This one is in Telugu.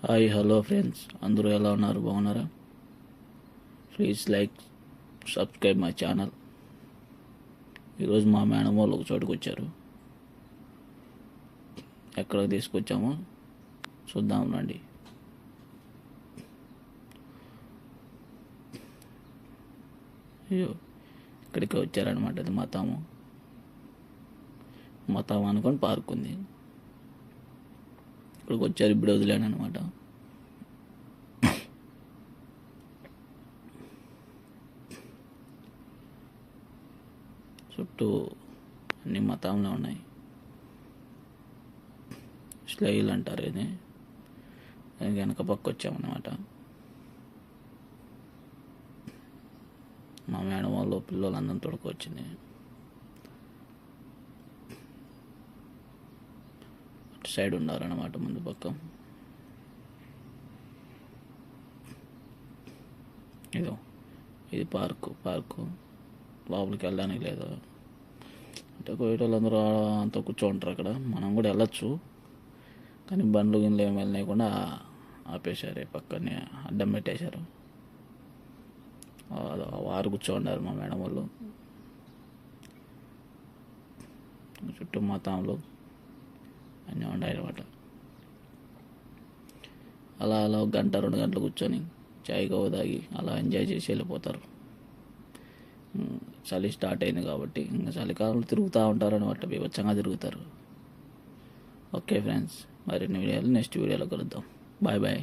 హాయ్ హలో ఫ్రెండ్స్, అందరూ ఎలా ఉన్నారు? బాగున్నారా? Please like subscribe my channel. ఈరోజు మా మేడం వాళ్ళు ఒక చోటుకు వచ్చారు. ఎక్కడికి తీసుకొచ్చామో చూద్దాం రండి. అయ్యో, ఇక్కడికి వచ్చారనమాట. అది మతాము అనుకొని పార్క్ ఉంది. ఇక్కడికి వచ్చారు, ఇప్పుడు వదిలేను అనమాట. చుట్టూ అన్ని మతాంలో ఉన్నాయి. స్లైల్ అంటారు ఇది. దానికి వెనక పక్క వచ్చామన్నమాట. మా మేడం వాళ్ళు పిల్లలందరం తోడుకొచ్చింది. అటు సైడ్ ఉన్నారన్నమాట, ముందు పక్క. ఇది పార్కు లోపలికి వెళ్ళడానికి లేదు. అంటే కోయేటోళ్ళందరూ అంతా కూర్చోంటారు అక్కడ. మనం కూడా వెళ్ళొచ్చు, కానీ బండ్లు గిన్నెలు ఏమి వెళ్ళలేకుండా ఆపేశారు. పక్కనే అడ్డం పెట్టేశారు. వారు కూర్చోండారు మా మేడం వాళ్ళు. చుట్టూ మతాంలు అన్నీ ఉన్నాయి అన్నమాట. అలా ఒక గంట 2 గంటలు కూర్చొని చాయ్ కవ్వ తాగి అలా ఎంజాయ్ చేసి వెళ్ళిపోతారు. చలి స్టార్ట్ అయింది కాబట్టి ఇంకా చలికాలంలో తిరుగుతూ ఉంటారు అనమాట. బీభత్సంగా తిరుగుతారు. ఓకే ఫ్రెండ్స్, మరిన్ని వీడియోలు నెక్స్ట్ వీడియోలో కలుద్దాం. Bye bye.